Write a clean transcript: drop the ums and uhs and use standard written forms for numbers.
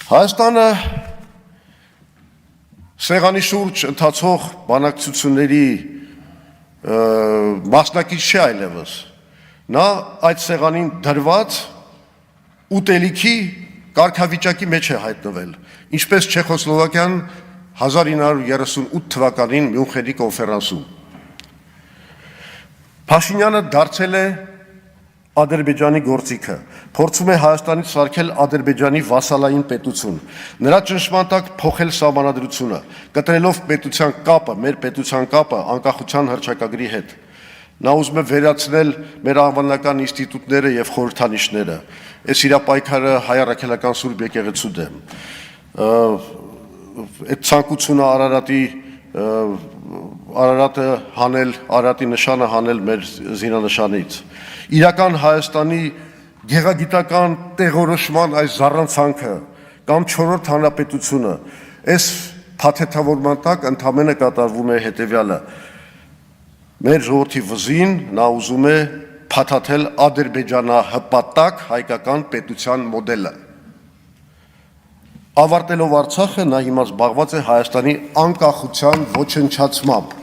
Հայաստանը սեղանի շուրջ ընթացող բանակցությունների մասնակից չէ այլևս, նա այդ սեղանին դրված ուտելիքի կարգավիճակի մեջ է հայտնվել, ինչպես Չեխոսլովակիան 1938 թվականին Մյունխենի կոնֆերանսում։ Փաշինյանը դարձել է Ադրբեջանի գործիքը, փորձում է Հայաստանից սարքել Ադրբեջանի վասալային պետություն, նրա ճնշման տակ փոխել սահմանադրությունը, կտրելով պետության կապը, մեր պետության կապը անկախության հռչակագրի հետ։ Նա ուզում է վերացնել մեր անվանական ինստիտուտները եւ խորհրդանիշները, այս իր պայքարը հայ առաքելական Սուրբ եկեղեցու դեմ։ Այդ ցանկությունը Արարատը հանել, Արարատի նշանը հանել մեր զինանշանից։ Իրական Հայաստանի գեղագիտական տեղորոշման այս զառանցանքը կամ 4-րդ հանրապետությունը այս փաթեթավորման տակ ընդամենը կատարվում է հետևյալը. մեր ժողովրդի վզին նա ուզում է փաթաթել ադրբեջանահպատակ հայկական պետության մոդելը։ Ավարտելով Արցախը նա հիմա զբաղված է Հայաստանի անկախության ոչնչացմամբ։